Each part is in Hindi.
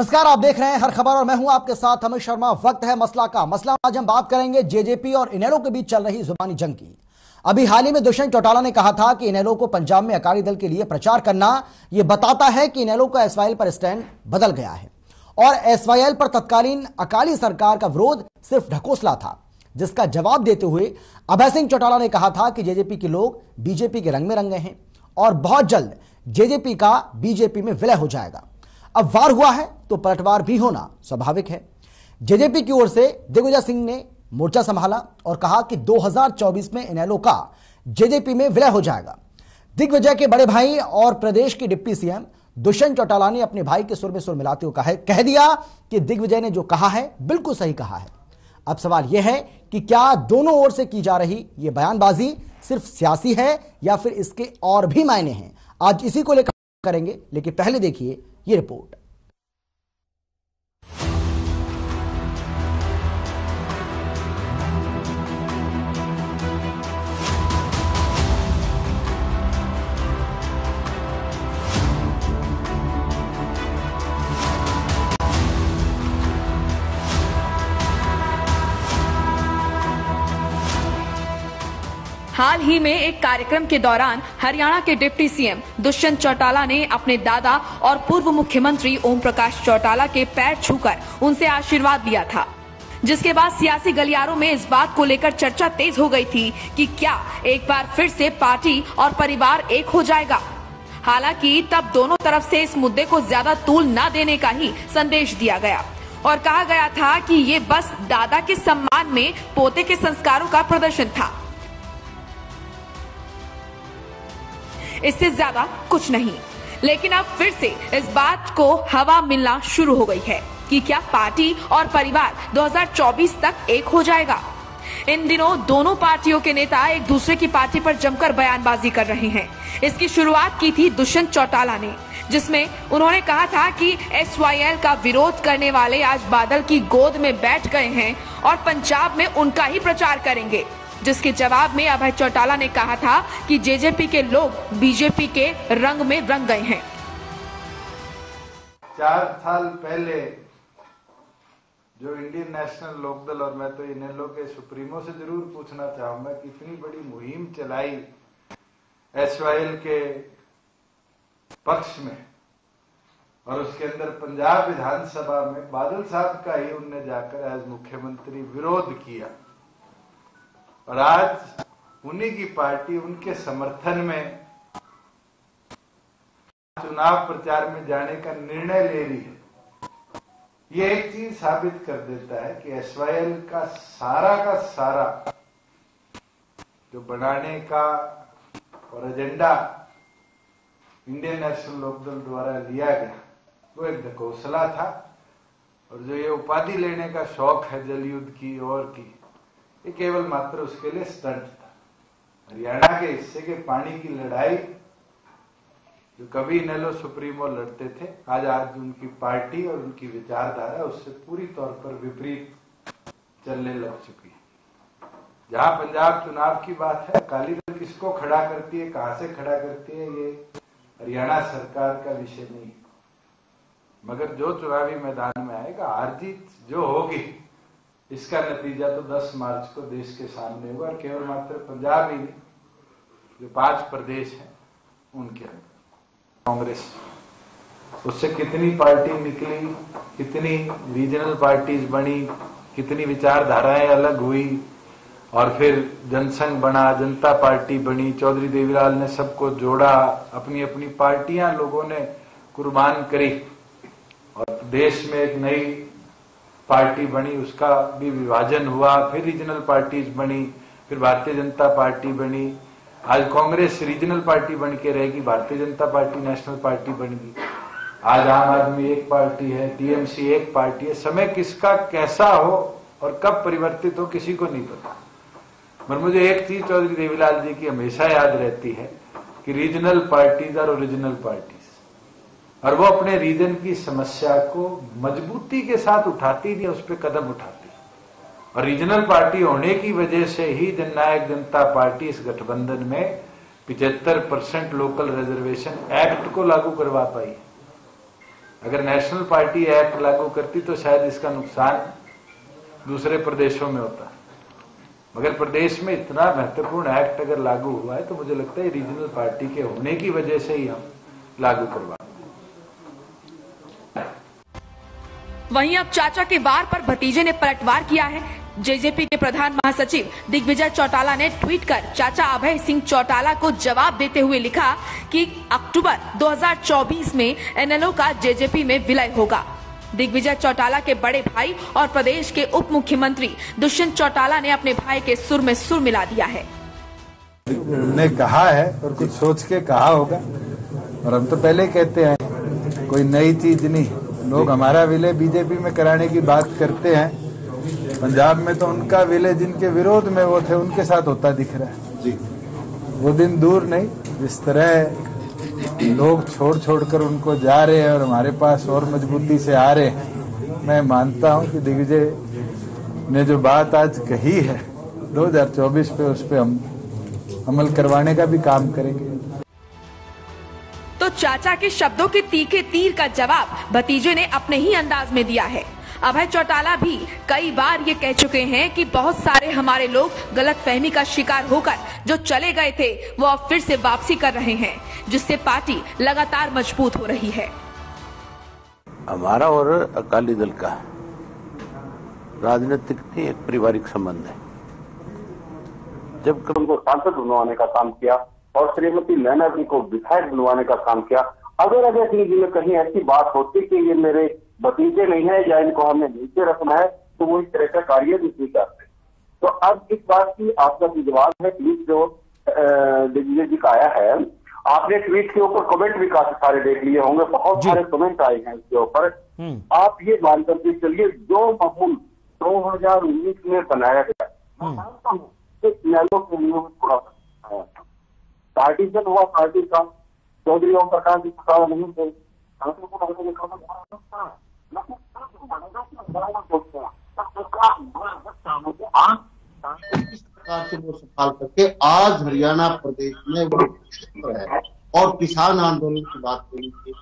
नमस्कार, आप देख रहे हैं हर खबर और मैं हूं आपके साथ अमित शर्मा। वक्त है मसला का। मसला आज हम बात करेंगे जेजेपी और इनेलो के बीच चल रही जुबानी जंग की। अभी हाल ही में दुष्यंत चौटाला ने कहा था कि इनेलो को पंजाब में अकाली दल के लिए प्रचार करना यह बताता है कि इनेलो का एसवाईएल पर स्टैंड बदल गया है और एसवाईएल पर तत्कालीन अकाली सरकार का विरोध सिर्फ ढकोसला था, जिसका जवाब देते हुए अभय सिंह चौटाला ने कहा था कि जेजेपी के लोग बीजेपी के रंग में रंग गए हैं और बहुत जल्द जेजेपी का बीजेपी में विलय हो जाएगा। अब वार हुआ है तो पलटवार भी होना स्वाभाविक है। जेजेपी की ओर से दिग्विजय सिंह ने मोर्चा संभाला और कहा कि 2024 में इनेलो का जेजेपी में विलय हो जाएगा। दिग्विजय के बड़े भाई और प्रदेश के डिप्टी सीएम दुष्यंत चौटाला ने अपने भाई के सुर में सुर मिलाते हुए कह दिया कि दिग्विजय ने जो कहा है बिल्कुल सही कहा है। अब सवाल यह है कि क्या दोनों ओर से की जा रही यह बयानबाजी सिर्फ सियासी है या फिर इसके और भी मायने हैं। आज इसी को लेकर करेंगे, लेकिन पहले देखिए ये रिपोर्ट। हाल ही में एक कार्यक्रम के दौरान हरियाणा के डिप्टी सीएम दुष्यंत चौटाला ने अपने दादा और पूर्व मुख्यमंत्री ओम प्रकाश चौटाला के पैर छूकर उनसे आशीर्वाद लिया था, जिसके बाद सियासी गलियारों में इस बात को लेकर चर्चा तेज हो गई थी कि क्या एक बार फिर से पार्टी और परिवार एक हो जाएगा। हालांकि तब दोनों तरफ से इस मुद्दे को ज्यादा तूल न देने का ही संदेश दिया गया और कहा गया था कि ये बस दादा के सम्मान में पोते के संस्कारों का प्रदर्शन था, इससे ज्यादा कुछ नहीं। लेकिन अब फिर से इस बात को हवा मिलना शुरू हो गई है कि क्या पार्टी और परिवार 2024 तक एक हो जाएगा। इन दिनों दोनों पार्टियों के नेता एक दूसरे की पार्टी पर जमकर बयानबाजी कर रहे हैं। इसकी शुरुआत की थी दुष्यंत चौटाला ने, जिसमें उन्होंने कहा था कि एसवाईएल का विरोध करने वाले आज बादल की गोद में बैठ गए हैं और पंजाब में उनका ही प्रचार करेंगे, जिसके जवाब में अभय चौटाला ने कहा था कि जेजेपी के लोग बीजेपी के रंग में रंग गए हैं। 4 साल पहले जो इंडियन नेशनल लोकदल, और मैं तो इनेलो के सुप्रीमो से जरूर पूछना चाहूंगा कि इतनी बड़ी मुहिम चलाई एसवाईएल के पक्ष में और उसके अंदर पंजाब विधानसभा में बादल साहब का ही उनने जाकर एज मुख्यमंत्री विरोध किया और आज उन्हीं की पार्टी उनके समर्थन में चुनाव प्रचार में जाने का निर्णय ले रही है। ये एक चीज साबित कर देता है कि एसवाईएल का सारा जो बनाने का और एजेंडा इंडियन नेशनल लोकदल द्वारा लिया गया वो एक ढकोसला था और जो ये उपाधि लेने का शौक है जल युद्ध की और की, ये केवल मात्र उसके लिए स्टंट था। हरियाणा के हिस्से के पानी की लड़ाई जो कभी इनेलो सुप्रीमो लड़ते थे, आज उनकी पार्टी और उनकी विचारधारा उससे पूरी तौर पर विपरीत चलने लग चुकी है। जहां पंजाब चुनाव की बात है, अकाली दल किसको खड़ा करती है, कहां से खड़ा करती है, ये हरियाणा सरकार का विषय नहीं, मगर जो चुनावी मैदान में आएगा, हार जीत जो होगी इसका नतीजा तो 10 मार्च को देश के सामने होगा। और केवल मात्र पंजाब ही नहीं, जो 5 प्रदेश हैं उनके अंदर कांग्रेस, उससे कितनी पार्टी निकली, कितनी रीजनल पार्टीज बनी, कितनी विचारधाराएं अलग हुई और फिर जनसंघ बना, जनता पार्टी बनी, चौधरी देवीलाल ने सबको जोड़ा, अपनी अपनी पार्टियां लोगों ने कुर्बान करी और देश में एक नई पार्टी बनी, उसका भी विभाजन हुआ, फिर रीजनल पार्टीज बनी, फिर भारतीय जनता पार्टी बनी। आज कांग्रेस रीजनल पार्टी बन के रहेगी, Bharatiya Janata party national party बनेगी। आज आम आदमी एक पार्टी है, टीएमसी एक पार्टी है। समय किसका कैसा हो और कब परिवर्तित हो किसी को नहीं पता, पर मुझे एक चीज चौधरी देवीलाल जी की हमेशा याद रहती है कि रीजनल पार्टीज और ओरिजिनल पार्टीज, और वो अपने रीजन की समस्या को मजबूती के साथ उठाती नहीं, उस पर कदम उठाती। और रीजनल पार्टी होने की वजह से ही जननायक जनता पार्टी इस गठबंधन में 75% लोकल रिजर्वेशन एक्ट को लागू करवा पाई। अगर नेशनल पार्टी एक्ट लागू करती तो शायद इसका नुकसान दूसरे प्रदेशों में होता, मगर प्रदेश में इतना महत्वपूर्ण एक्ट अगर लागू हुआ है तो मुझे लगता है रीजनल पार्टी के होने की वजह से ही हम लागू करवा। वहीं अब चाचा के वार पर भतीजे ने पलटवार किया है। जेजेपी के प्रधान महासचिव दिग्विजय चौटाला ने ट्वीट कर चाचा अभय सिंह चौटाला को जवाब देते हुए लिखा कि अक्टूबर 2024 में एनएलओ का जेजेपी में विलय होगा। दिग्विजय चौटाला के बड़े भाई और प्रदेश के उप मुख्यमंत्री दुष्यंत चौटाला ने अपने भाई के सुर में सुर मिला दिया है। उन्होंने कहा है और कुछ सोच के कहा होगा, और हम तो पहले कहते हैं कोई नई चीज नहीं। लोग हमारा विलय बीजेपी में कराने की बात करते हैं, पंजाब में तो उनका विलय जिनके विरोध में वो थे उनके साथ होता दिख रहा है जी। वो दिन दूर नहीं जिस तरह लोग छोड़ कर उनको जा रहे हैं और हमारे पास और मजबूती से आ रहे हैं। मैं मानता हूं कि दिग्विजय ने जो बात आज कही है 2024 पे, उस पे हम अमल करवाने का भी काम करेंगे। तो चाचा के शब्दों के तीखे तीर का जवाब भतीजे ने अपने ही अंदाज में दिया है। अभय चौटाला भी कई बार ये कह चुके हैं कि बहुत सारे हमारे लोग गलतफहमी का शिकार होकर जो चले गए थे वो अब फिर से वापसी कर रहे हैं, जिससे पार्टी लगातार मजबूत हो रही है। हमारा और अकाली दल का राजनीतिक नहीं, एक पारिवारिक संबंध है। जब उनको सांसद बनवाने का काम किया और श्रीमती नैना जी को विधायक बनवाने का काम किया, अगर अजय सिंह जी में कहीं ऐसी बात होती कि ये मेरे भतीजे नहीं है या इनको हमें नीचे रखना है तो वो इस तरह का कार्य भी नहीं करते। तो अब इस बात की आपका जवाब है, ट्वीट जो दिग्विजय जी का आया है, आपने ट्वीट के ऊपर कमेंट भी काफी सारे देख लिए होंगे, बहुत सारे कमेंट आए हैं इसके ऊपर। आप ये मान करके चलिए जो माहौल 2019 में बनाया गया, पार्टीशन हुआ, पार्टी का चौधरी ओम प्रकाश जी सत्ता नहीं थे, इस प्रकार से वो सवाल करके आज हरियाणा प्रदेश में वो है और किसान आंदोलन की बात करी थी।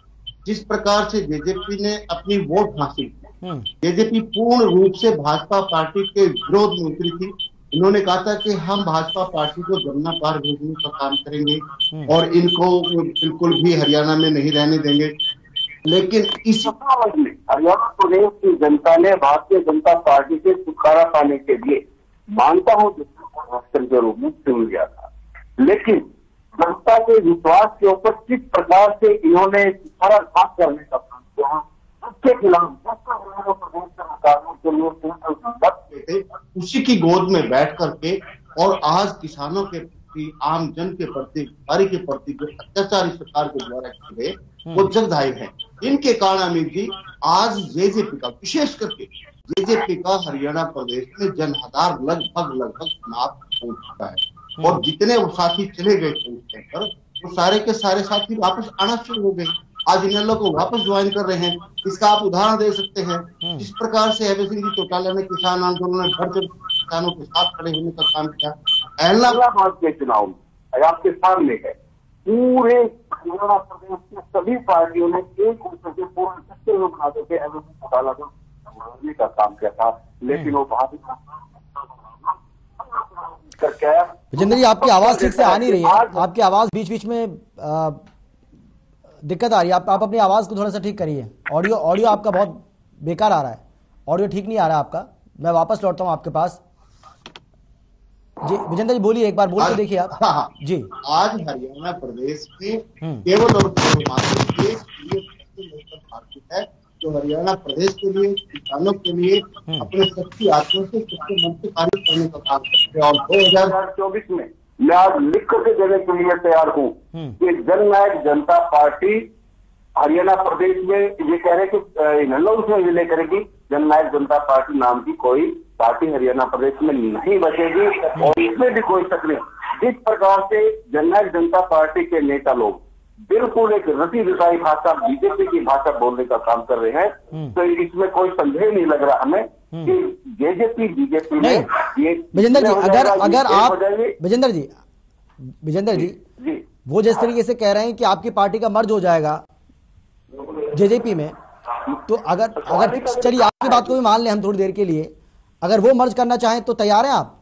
जिस प्रकार से जेजेपी ने अपनी वोट हासिल की, जेजेपी पूर्ण रूप से भाजपा पार्टी के विरोध में उतरी थी। इन्होंने कहा था कि हम भाजपा पार्टी को गन्ना पार भेजने का काम करेंगे और इनको बिल्कुल भी हरियाणा में नहीं रहने देंगे। लेकिन इस हरियाणा प्रदेश की जनता ने भारतीय जनता पार्टी से छुटकारा पाने के लिए, मानता हूं, के रूप में चुन लिया था, लेकिन जनता के विश्वास के ऊपर किस प्रकार से इन्होंने छुटकारा घात करने का काम किया, उसके खिलाफ उसी की गोद में बैठ करके और आज किसानों के प्रति, आम जन के प्रति, व्यापारी के प्रति जो अत्याचारी सरकार के द्वारा किए वो जगदायी है। इनके कारण अमित जी आज जेजेपी का, विशेष करके जेजेपी का हरियाणा प्रदेश में जनहदार लगभग समाप्त हो चुका है और जितने वो साथी चले गए थे उस टाइम पर वो सारे के सारे साथी वापस आना शुरू हो गए। आज इनलो को वापस ज्वाइन कर रहे हैं। इसका आप उदाहरण दे सकते हैं जिस प्रकार से अभय सिंह जी चौटाला ने किसान आंदोलन में बढ़ किसानों के साथ खड़े होने का काम किया। इलाहाबाद के चुनाव में आपके सामने है, पूरे हरियाणा प्रदेश की सभी पार्टियों ने एक होकर के पूर्ण सत्ते में बना करके अभय सिंह चौटाला को संभालने का काम किया था, लेकिन वो भाजपा विजेंद्र जी आपकी आवाज ठीक से आ नहीं रही है, आपकी आवाज बीच में दिक्कत आ रही है। आप अपनी आवाज को थोड़ा सा ठीक करिए। ऑडियो आपका बहुत बेकार आ रहा है, ऑडियो ठीक नहीं आ रहा है आपका। मैं वापस लौटता हूं आपके पास। जी विजेंद्र जी बोलिए, एक बार बोल के देखिए आप। हाँ, जी आज हरियाणा प्रदेश में केवल और केवल पार्टी है जो हरियाणा प्रदेश के लिए, किसानों के लिए अपने सच्ची आत्मा से सच्चे मन से कार्य करने का काम करते हैं। और 2024 में मैं आज लिख करके देने के लिए तैयार हूँ कि जननायक जनता पार्टी हरियाणा प्रदेश में ये कह रहे कि नल्लौर से विलय करेगी। जननायक जनता पार्टी नाम की कोई पार्टी हरियाणा प्रदेश में नहीं बचेगी और इसमें भी कोई शक नहीं। जिस प्रकार से जननायक जनता पार्टी के नेता लोग बिल्कुल एक रटी रटाई भाषा, बीजेपी की भाषा बोलने का काम कर रहे हैं, तो इसमें कोई संदेह नहीं लग रहा हमें कि जेजेपी बीजेपी में ये विजेंद्र जी अगर आप विजेंद्र जी वो जिस तरीके से कह रहे हैं कि आपकी पार्टी का मर्ज हो जाएगा जेजेपी में, तो अगर चलिए आपकी बात को भी मान लें हम थोड़ी देर के लिए, अगर वो मर्ज करना चाहें तो तैयार हैं आप?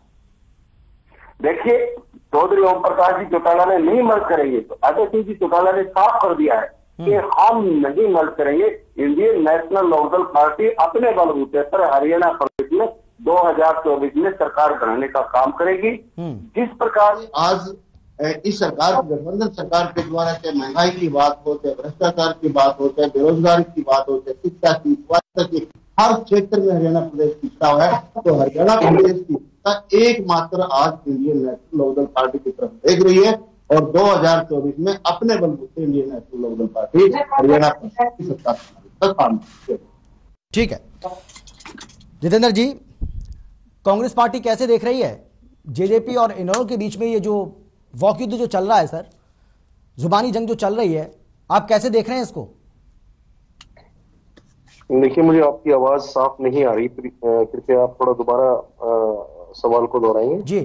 देखिए, चौधरी ओम प्रकाश जी चौटाला ने नहीं मर्ज करेंगे, तो अजय सिंह जी चौटाला ने साफ कर दिया है कि हम नहीं मर्ज करेंगे। इंडियन नेशनल लोकदल पार्टी अपने बलबूते पर हरियाणा प्रदेश में 2024 में सरकार बनाने का काम करेगी। जिस प्रकार आज इस सरकार गठबंधन सरकार के द्वारा चाहे महंगाई की बात हो, चाहे भ्रष्टाचार की बात हो, चाहे बेरोजगारी की बात हो, चाहे शिक्षा की, स्वास्थ्य की, हर क्षेत्र में हरियाणा प्रदेश पिछड़ा है। तो हरियाणा प्रदेश की एकमात्र आज इंडियन नेशनल लोकदल पार्टी की तरफ देख रही है और 2024 में अपने बलबूते Indian National Lokdal party Haryana की सरकार। ठीक है जितेंद्र जी, कांग्रेस पार्टी कैसे देख रही है जेजेपी और इनेलो के बीच में ये जो वॉक युद्ध जो चल रहा है सर, जुबानी जंग जो चल रही है, आप कैसे देख रहे हैं इसको? देखिए, मुझे आपकी आवाज साफ नहीं आ रही, कृपया आप थोड़ा दोबारा सवाल को दोहराएंगे। जी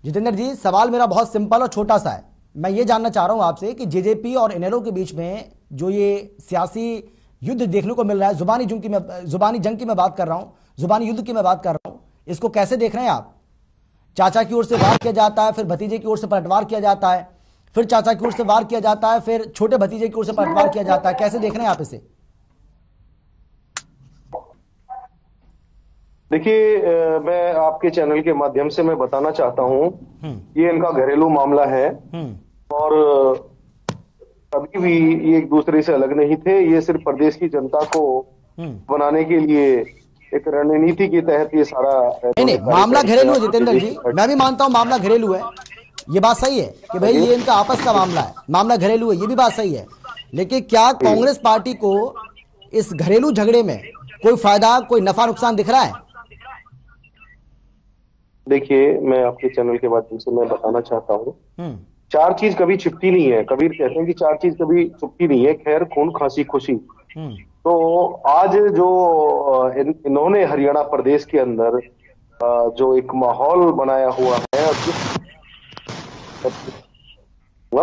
जितेंद्र जी, सवाल मेरा बहुत सिंपल और छोटा सा है। मैं ये जानना चाह रहा हूं आपसे कि जेजेपी और इनेलो के बीच में जो ये सियासी युद्ध देखने को मिल रहा है, जुबानी जंग की मैं बात कर रहा हूं, जुबानी युद्ध की मैं बात कर रहा हूं, इसको कैसे देख रहे हैं आप? चाचा की ओर से वार किया जाता है, फिर भतीजे की ओर से पलटवार किया जाता है, फिर चाचा की ओर से वार किया जाता है, फिर छोटे भतीजे की ओर से पलटवार किया जाता है, कैसे देख रहे हैं आप इसे? देखिए, मैं आपके चैनल के माध्यम से मैं बताना चाहता हूं, ये इनका घरेलू मामला है और कभी भी ये एक दूसरे से अलग नहीं थे। ये सिर्फ प्रदेश की जनता को बनाने के लिए एक रणनीति के तहत ये सारा नहीं मामला घरेलू है जितेंद्र जी, मैं भी मानता हूं मामला घरेलू है, ये बात सही है कि भाई ये इनका आपस का मामला है, मामला घरेलू है, ये भी बात सही है। लेकिन क्या कांग्रेस पार्टी को इस घरेलू झगड़े में कोई फायदा, कोई नफा नुकसान दिख रहा है? देखिए, मैं आपके चैनल के माध्यम से मैं बताना चाहता हूँ, चार चीज कभी छिपती नहीं है। कबीर कहते हैं कि चार चीज कभी छुपती नहीं है, खैर, खून, खांसी, खुशी। तो आज जो इन्होंने हरियाणा प्रदेश के अंदर जो एक माहौल बनाया हुआ है,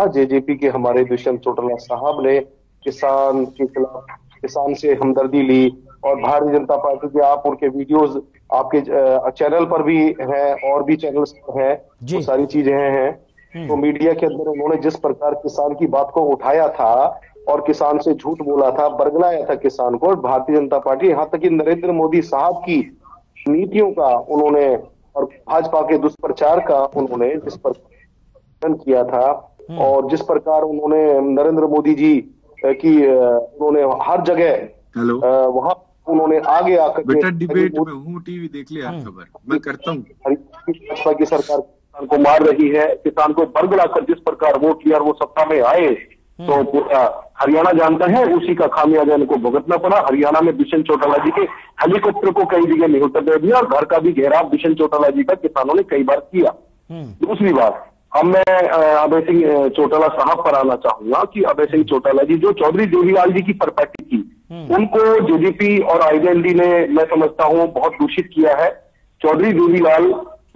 जेजेपी के हमारे दुष्यंत चौटाला साहब ने किसान के खिलाफ, किसान से हमदर्दी ली और भारतीय जनता पार्टी के आप उनके वीडियोस आपके चैनल पर भी हैं और भी चैनल्स हैं, वो सारी चीजें हैं। तो मीडिया के अंदर उन्होंने जिस प्रकार किसान की बात को उठाया था और किसान से झूठ बोला था, बरगलाया था किसान को, भारतीय जनता पार्टी, यहाँ तक कि नरेंद्र मोदी साहब की नीतियों का उन्होंने और भाजपा के दुष्प्रचार का उन्होंने जिस प्रकार किया था और जिस प्रकार उन्होंने नरेंद्र मोदी जी की उन्होंने हर जगह वहां उन्होंने आगे आकर बेटा डिबेट में हूँ, टीवी देख लिया खबर मैं करता हूँ। भाजपा की सरकार किसान को मार रही है, किसान को बरगलाकर जिस प्रकार वोट किया और वो सत्ता में आए, तो पूरा हरियाणा जानता है उसी का खामियाजा इनको भुगतना पड़ा। हरियाणा में दुष्यंत चौटाला जी के हेलीकॉप्टर को कई जगह नहीं उतर दिया और घर का भी घेराव दुष्यंत चौटाला जी का किसानों ने कई बार किया। दूसरी बात, अब मैं अभय सिंह चौटाला साहब पर आना चाहूंगा कि अभय सिंह चौटाला जी जो चौधरी देवीलाल जी की प्रॉपर्टी थी, उनको जेजेपी और आईएनएलडी ने, मैं समझता हूं, बहुत दूषित किया है। चौधरी देवीलाल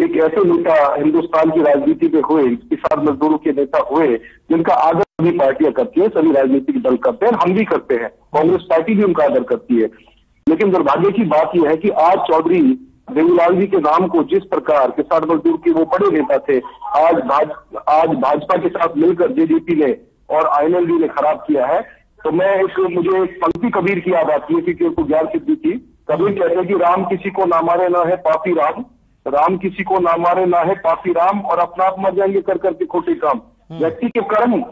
एक ऐसे नेता हिंदुस्तान की राजनीति में हुए, किसान मजदूरों के नेता हुए, जिनका आदर सभी पार्टियां करती है, सभी राजनीतिक दल करते हैं, हम भी करते हैं, कांग्रेस पार्टी भी उनका आदर करती है। लेकिन दुर्भाग्य की बात यह है कि आज चौधरी देवीलाल जी के नाम को जिस प्रकार किसान मजदूर के वो बड़े नेता थे, आज भाजपा के साथ मिलकर जेजेपी ने और आईएनएलडी ने खराब किया है। तो मुझे एक पंक्ति कबीर की याद आती है क्योंकि उनको ज्ञान सिद्धि थी। कबीर कहते हैं कि राम किसी को ना मारे ना है पापी राम, राम किसी को ना मारे ना है पापी राम, और अपना आप मर जाएंगे कर करके खोटे काम। व्यक्ति के कर्म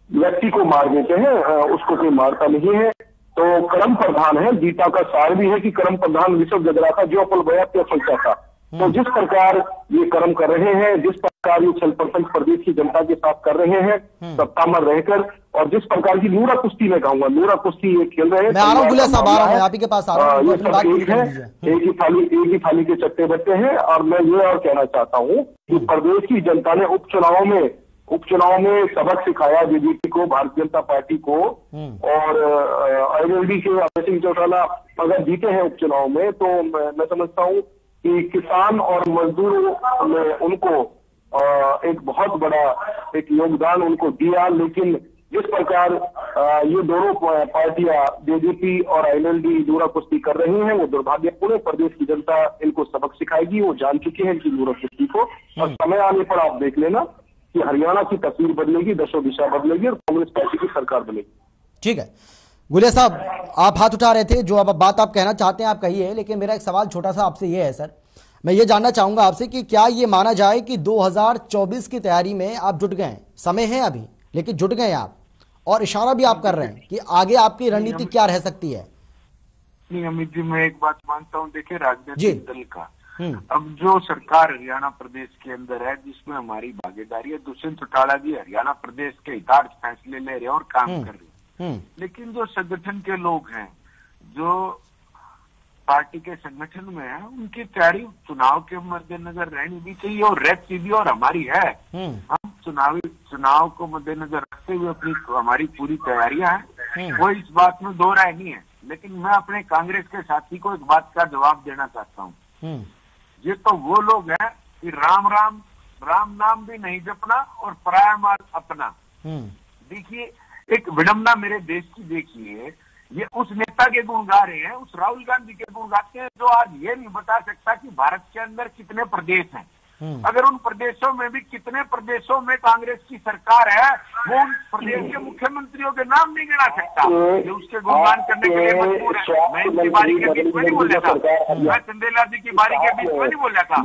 व्यक्ति को मार देते हैं, उसको कोई मारता नहीं है। तो कर्म प्रधान है, गीता का सार भी है कि कर्म प्रधान विश्व जग रहा था, जो फल बोया त्या फलता था। तो जिस प्रकार ये कर्म कर रहे हैं, जिस प्रकार ये छल प्रपंच प्रदेश की जनता के साथ कर रहे हैं सत्ता में रहकर, और जिस प्रकार की नूरा कुश्ती में कहूंगा, नूरा कुश्ती ये खेल रहे हैं, मैं आ रहा हूं गुलिया साहब, आ रहा हूं, आप ही के पास आ रहा हूं। ये सब एक है, एक ही थाली के चट्टे बट्टे हैं। और मैं ये और कहना चाहता हूं कि प्रदेश की जनता ने उपचुनाव में सबक सिखाया जेजेपी को, भारतीय जनता पार्टी को, और आईएनएलडी के अभय सिंह चौटाला अगर जीते हैं उपचुनाव में, तो मैं समझता हूं कि किसान और मजदूरों ने उनको एक बहुत बड़ा एक योगदान उनको दिया। लेकिन जिस प्रकार ये दोनों पार्टियां जेजेपी और आईएनएलडी दूरा कुश्ती कर रही हैं, वो दुर्भाग्यपूर्ण, प्रदेश की जनता इनको सबक सिखाएगी, वो जान चुकी है इनकी दूरा कुश्ती को। और समय आने पर आप देख लेना कि हरियाणा की तस्वीर बदलेगी, दशो दिशा बदलेगी और कांग्रेस पार्टी की सरकार बनेगी। ठीक है गुलिया साहब, आप हाथ उठा रहे थे, जो अब बात आप कहना चाहते हैं आप कहिए, लेकिन मेरा एक सवाल छोटा सा आपसे ये है सर, मैं ये जानना चाहूंगा आपसे कि क्या ये माना जाए कि 2024 की तैयारी में आप जुट गए, समय है अभी लेकिन जुट गए आप, और इशारा भी आप कर रहे हैं कि आगे आपकी रणनीति क्या रह सकती है? नहीं अमित जी, मैं एक बात मानता हूँ, देखिए राजनीतिक दल का अब जो सरकार हरियाणा प्रदेश के अंदर है, जिसमें हमारी भागीदारी है, दुष्यंत चौटाला जी हरियाणा प्रदेश के हितार्थ फैसले ले रहे हैं और काम कर रहे हैं। लेकिन जो संगठन के लोग हैं, जो पार्टी के संगठन में है, उनकी तैयारी चुनाव के मद्देनजर रहनी भी चाहिए और रह सीधी और हमारी है। हम चुनाव को मद्देनजर रखते हुए अपनी हमारी पूरी तैयारियां हैं, वो इस बात में दो राय नहीं है। लेकिन मैं अपने कांग्रेस के साथी को एक बात का जवाब देना चाहता हूँ। ये तो वो लोग हैं कि राम राम राम नाम भी नहीं जपना और पराया माल अपना। देखिए एक विडंबना मेरे देश की देखिए, ये उस नेता के गुण गा रहे हैं, उस राहुल गांधी के गुण गाते हैं जो आज ये नहीं बता सकता कि भारत के अंदर कितने प्रदेश हैं। अगर उन प्रदेशों में भी कितने प्रदेशों में कांग्रेस की सरकार है, वो उन प्रदेश के मुख्यमंत्रियों के नाम नहीं गिना सकता, जो उसके गुणगान करने के लिए मजबूर है। मैं इनकी बारी के बीच में नहीं बोल रहा था, मैं चंदेला जी की बारी के बीच में नहीं बोल रहा था।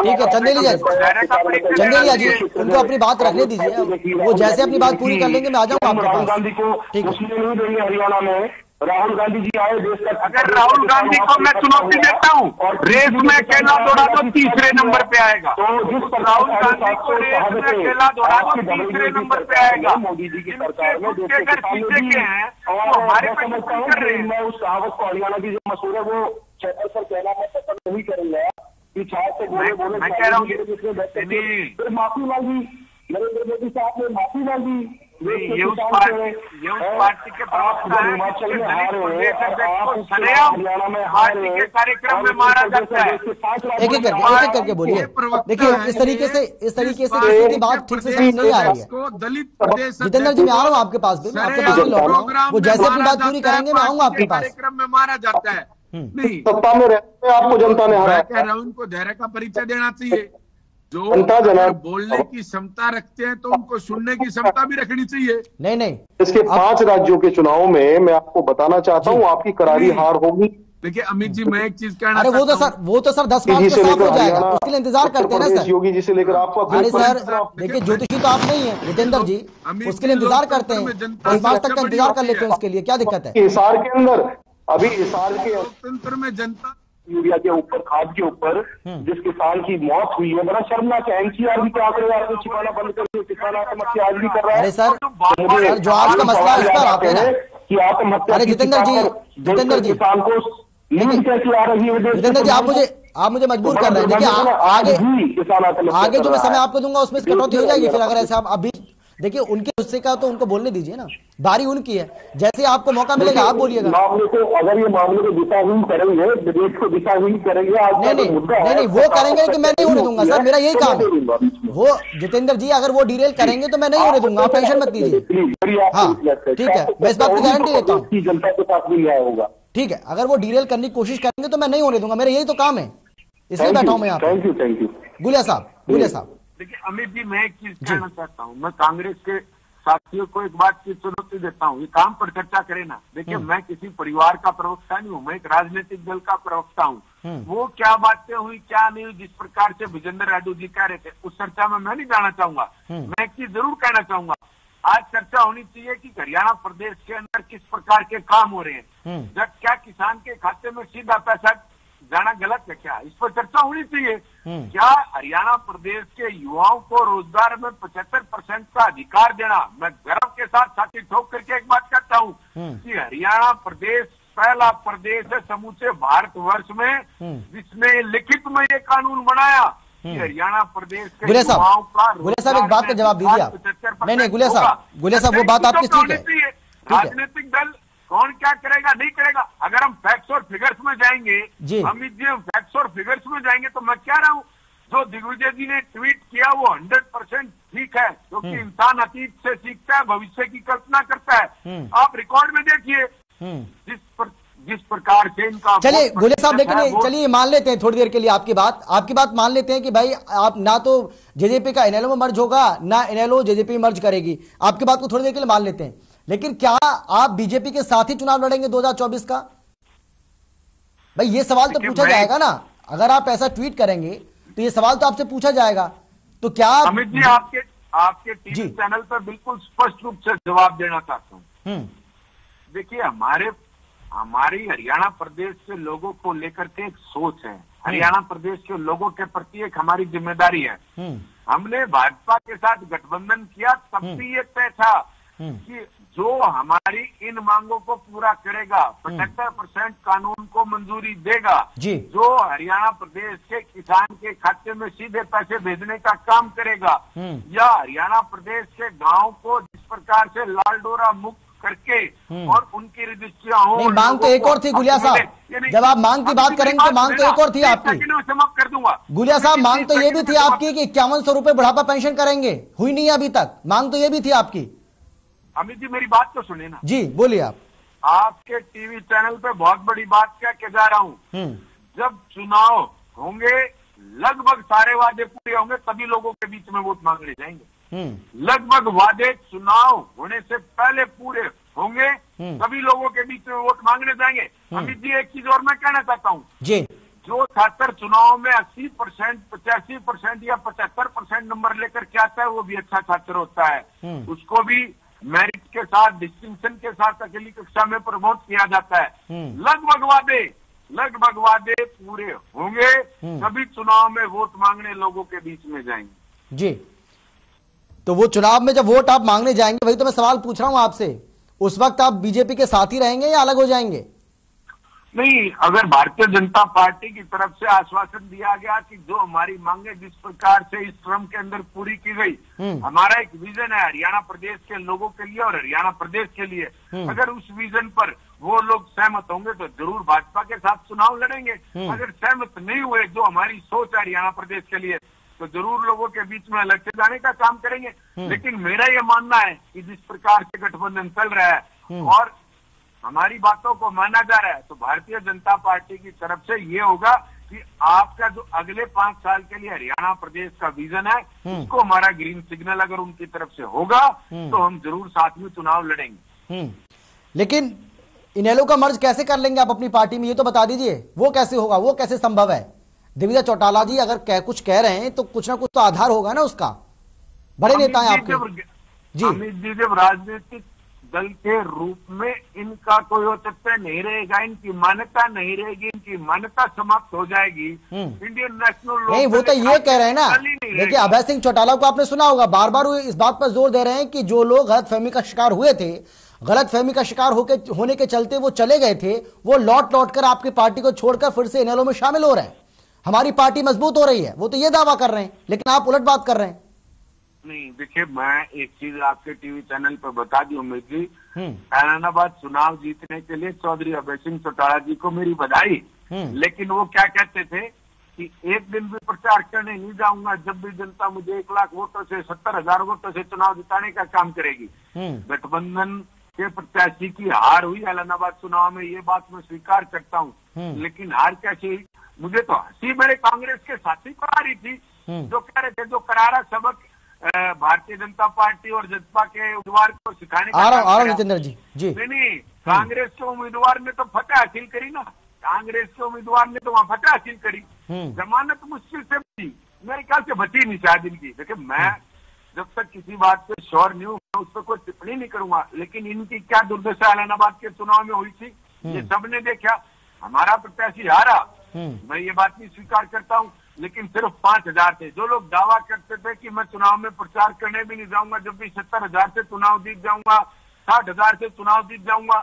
ठीक है चंदेलिया जी, उनको अपनी बात रखने दीजिए, वो जैसे अपनी बात पूरी कर लेंगे मैं आ जाऊंगा आपके राहुल गांधी को नहीं देंगे हरियाणा में। राहुल गांधी जी आए देश का, अगर राहुल गांधी को मैं चुनौती देता हूँ रेस में अकेला दौड़ा तो तीसरे नंबर पे आएगा। तो जिस पर राहुल गांधी को रेस में अकेला दौड़ा तो तीसरे नंबर पे आएगा। मोदी जी की सरकार में देश के पीछे के हैं और हमारे पे कर रहे हैं। मैं उस कहावत को हरियाणा की जो मशहूर है वो चैनल पर कहना मैं पसंद नहीं करूंगा कि चार से बोले मैं कह रहा हूँ माफी मांगी, नरेंद्र मोदी साहब ने माफी मांगी। ये उस पार्टी के प्रवक्ता है, पार्टी के कार्यक्रम में मारा जाता है। एक एक करके बोलिए। देखिए इस तरीके से किसी की बात ठीक से समझ नहीं आ रही है। दलित प्रदेश जितेंद्र जी मैं आ रहा हूँ आपके पास भी, मैं आपके पास भी लौट रहा हूँ, वो जैसे अपनी बात पूरी करेंगे मैं आऊंगा आपके पास। कार्यक्रम में मारा जाता है। नहीं सत्ता में रहते आपको जनता ने हराया। कह रहा हूँ उनको धैर्य का परिचय देना चाहिए। जो बोलने की क्षमता रखते हैं तो उनको सुनने की क्षमता भी रखनी चाहिए। नहीं इसके 5 राज्यों के चुनाव में मैं आपको बताना चाहता हूँ आपकी करारी हार होगी। देखिए अमित जी मैं एक चीज कहना अरे वो तो सर 10 मार्च को साफ हो जाएगा, उसके लिए इंतजार करते हैं ना सर। योगी जी से लेकर आपको, अरे सर देखिए ज्योतिषी तो आप नहीं है जितेंद्र जी, उसके लिए इंतजार करते हैं, 10 मार्च तक का इंतजार कर लेते हैं, उसके लिए क्या दिक्कत है? हिसार के अंदर अभी हिसार के लोकतंत्र में जनता यूरिया के ऊपर, खाद के ऊपर जिस किसान की मौत हुई है, बड़ा शर्मनाक है। एनसीआर के आंकड़े आपने छिपाना बंद करके किसान आत्महत्या आज भी कर रहा है। अरे सर जो आज का मसला है इस पर आते हैं ना कि आत्महत्या। अरे जितेंद्र जी किसान को नींद कैसी आ रही है? जितेंद्र जी आप मुझे मजबूर कर रहे हैं। देखिए आगे जो मैं समय आपको दूंगा उसमें कटौती हो जाएगी फिर, अगर ऐसे आप अभी देखिए उनके गुस्से का तो उनको बोलने दीजिए ना, बारी उनकी है, जैसे आपको मौका मिलेगा आप बोलिएगा। मामले को अगर ये मामले को दिशाहीन करेंगे, देश को दिशाहीन करेंगे। नहीं वो करेंगे कि मैं नहीं होने दूंगा सर, मेरा यही काम है। वो जितेंद्र जी अगर वो डिरेल करेंगे तो मैं नहीं होने दूंगा, आप टेंशन मत लीजिए। हाँ ठीक है, मैं इस बात की गारंटी देता हूँ। जनता के साथ भी आया होगा। ठीक है, अगर वो डिरेल करने की कोशिश करेंगे तो मैं नहीं होने दूंगा, मेरा यही तो काम है, इसलिए बैठा हूं मैं यहाँ। Thank you. गुलिया साहब देखिए अमित जी मैं एक चीज कहना चाहता हूँ, मैं कांग्रेस के साथियों को एक बात की चुनौती देता हूँ, ये काम पर चर्चा करें ना। देखिए मैं किसी परिवार का प्रवक्ता नहीं हूँ, मैं एक राजनीतिक दल का प्रवक्ता हूँ। वो क्या बातें हुई क्या नहीं हुई, जिस प्रकार से विजेंद्र राडू जी कह रहे थे, उस चर्चा में मैं नहीं जाना चाहूंगा। मैं एक चीज जरूर कहना चाहूंगा, आज चर्चा होनी चाहिए कि हरियाणा प्रदेश के अंदर किस प्रकार के काम हो रहे हैं। जब क्या किसान के खाते में सीधा पैसा जाना गलत है क्या, इस पर चर्चा होनी चाहिए। क्या हरियाणा प्रदेश के युवाओं को रोजगार में 75% का अधिकार देना, मैं गर्व के साथ छाती ठोक करके एक बात कहता हूँ कि हरियाणा प्रदेश पहला प्रदेश है समूचे भारतवर्ष में जिसने लिखित में ये कानून बनाया कि हरियाणा प्रदेश के युवाओं का। गुलिया साहब एक बात का जवाब दीजिए आप। नहीं गुलिया साहब वो बात आपकी ठीक है। राजनीतिक दल कौन क्या करेगा नहीं करेगा, अगर हम फैक्ट्स और फिगर्स में जाएंगे अमित जी, हम फैक्ट्स और फिगर्स में जाएंगे तो मैं कह रहा हूँ जो दिग्विजय जी ने ट्वीट किया वो 100% ठीक है, क्योंकि इंसान अतीत से सीखता है, भविष्य की कल्पना करता है। आप रिकॉर्ड में देखिए जिस प्रकार से इनका। चलिए गुलिया साहब, लेकिन चलिए मान लेते हैं थोड़ी देर के लिए आपकी बात मान लेते हैं कि भाई आप ना तो जेजेपी का इनेलो में मर्ज होगा, ना इनेलो जेजेपी मर्ज करेगी। आपकी बात को थोड़ी देर के लिए मान लेते हैं, लेकिन क्या आप बीजेपी के साथ ही चुनाव लड़ेंगे 2024 का? भाई ये सवाल तो पूछा जाएगा ना, अगर आप ऐसा ट्वीट करेंगे तो ये सवाल तो आपसे पूछा जाएगा। तो क्या अमित जी आपके टीवी चैनल पर बिल्कुल स्पष्ट रूप से जवाब देना चाहता हूँ। देखिए हमारी हरियाणा प्रदेश के लोगों को लेकर के एक सोच है, हरियाणा प्रदेश के लोगों के प्रति एक हमारी जिम्मेदारी है। हमने भाजपा के साथ गठबंधन किया, तब भी ये तय था कि जो हमारी इन मांगों को पूरा करेगा, 75% कानून को मंजूरी देगा, जो हरियाणा प्रदेश के किसान के खाते में सीधे पैसे भेजने का काम करेगा, या हरियाणा प्रदेश के गांव को जिस प्रकार से लाल डोरा मुक्त करके और उनकी रजिस्ट्रियां हो। मांग तो एक और थी गुलिया साहब, जब आप मांग की बात करेंगे तो मांग तो एक और थी आपकी। समाप्त कर दूंगा गुलिया साहब, मांग तो ये भी थी आपकी कि 5100 रुपए बुढ़ापा पेंशन करेंगे, हुई नहीं अभी तक, मांग तो ये भी थी आपकी। अमित जी मेरी बात तो सुनिए ना। जी बोलिए। आप आपके टीवी चैनल पे बहुत बड़ी बात क्या कह जा रहा हूँ, जब चुनाव होंगे लगभग सारे वादे पूरे होंगे, तभी लोगों के बीच में वोट मांगने जाएंगे। लगभग वादे चुनाव होने से पहले पूरे होंगे, तभी लोगों के बीच में वोट मांगने जाएंगे। अमित जी एक चीज और मैं कहना चाहता हूँ, जो छात्र चुनाव में 80%, 85% या 75% नंबर लेकर के आता है, वो भी अच्छा छात्र होता है, उसको भी मेरिट के साथ, डिस्टिंक्शन के साथ अकेली कक्षा में प्रमोट किया जाता है। लगभग वादे पूरे होंगे, तभी चुनाव में वोट मांगने लोगों के बीच में जाएंगे। जी, तो वो चुनाव में जब वोट आप मांगने जाएंगे, वही तो मैं सवाल पूछ रहा हूं आपसे, उस वक्त आप बीजेपी के साथ ही रहेंगे या अलग हो जाएंगे? नहीं, अगर भारतीय जनता पार्टी की तरफ से आश्वासन दिया गया कि जो हमारी मांगे जिस प्रकार से इस टर्म के अंदर पूरी की गई, हमारा एक विजन है हरियाणा प्रदेश के लोगों के लिए और हरियाणा प्रदेश के लिए, अगर उस विजन पर वो लोग सहमत होंगे तो जरूर भाजपा के साथ चुनाव लड़ेंगे। अगर सहमत नहीं हुए, जो हमारी सोच है हरियाणा प्रदेश के लिए, तो जरूर लोगों के बीच में अलग से जाने का काम करेंगे। लेकिन मेरा ये मानना है कि जिस प्रकार से गठबंधन चल रहा है और हमारी बातों को माना जा रहा है, तो भारतीय जनता पार्टी की तरफ से ये होगा कि आपका जो अगले 5 साल के लिए हरियाणा प्रदेश का विजन है, उसको हमारा ग्रीन सिग्नल अगर उनकी तरफ से होगा तो हम जरूर साथ में चुनाव लड़ेंगे। लेकिन इनेलो का मर्ज कैसे कर लेंगे आप अपनी पार्टी में, ये तो बता दीजिए, वो कैसे होगा, वो कैसे संभव है? दिव्या चौटाला जी अगर कुछ कह रहे हैं तो कुछ ना कुछ तो आधार होगा ना उसका, बड़े नेता हैं आपके। जी अमित जी, जब राजनीतिक दल के रूप में इनका कोई औचित्य नहीं रहेगा, इनकी मान्यता नहीं रहेगी, इनकी मान्यता समाप्त हो जाएगी, इंडियन नेशनल नहीं, वो तो ये कह रहे हैं ना। देखिए अभय सिंह चौटाला को आपने सुना होगा, बार बार इस बात पर जोर दे रहे हैं कि जो लोग गलतफहमी का शिकार हुए थे, गलतफहमी का शिकार होने के चलते वो चले गए थे, वो लौट कर आपकी पार्टी को छोड़कर फिर से इनेलो में शामिल हो रहे हैं, हमारी पार्टी मजबूत हो रही है, वो तो ये दावा कर रहे हैं, लेकिन आप उलट बात कर रहे हैं। नहीं, देखिए मैं एक चीज आपके टीवी चैनल पर बता दूं अमित जी, ऐलानाबाद चुनाव जीतने के लिए चौधरी अभय सिंह चौटाला जी को मेरी बधाई, लेकिन वो क्या कहते थे कि एक दिन भी प्रचार करने नहीं जाऊंगा जब भी जनता मुझे 1 लाख वोटों से 70,000 वोटों से चुनाव जिताने का काम करेगी। गठबंधन के प्रत्याशी की हार हुई ऐलानाबाद चुनाव में, ये बात मैं स्वीकार करता हूँ, लेकिन हार कैसी हुई? मुझे तो हंसी मेरे कांग्रेस के साथी को आ रही थी, जो कह रहे थे जो करारा सबक भारतीय जनता पार्टी और जसपा के उम्मीदवार को सिखाने का जितेंद्र जी नहीं, कांग्रेस के उम्मीदवार ने तो फतेह हासिल करी ना, कांग्रेस के उम्मीदवार ने तो वहाँ फतेह हासिल करी, जमानत मुश्किल से बची, मेरे ख्याल से बची नहीं शायद इनकी। देखिए मैं जब तक किसी बात पे श्योर नहीं हूँ उस पर कोई टिप्पणी नहीं करूंगा, लेकिन इनकी क्या दुर्दशा ऐलानाबाद के चुनाव में हुई थी ये सबने देखा। हमारा प्रत्याशी हारा, मैं ये बात नहीं स्वीकार करता हूँ, लेकिन सिर्फ 5,000 थे। जो लोग दावा करते थे कि मैं चुनाव में प्रचार करने भी नहीं जाऊंगा, जब भी 70,000 से चुनाव जीत जाऊंगा, 60,000 से चुनाव जीत जाऊंगा,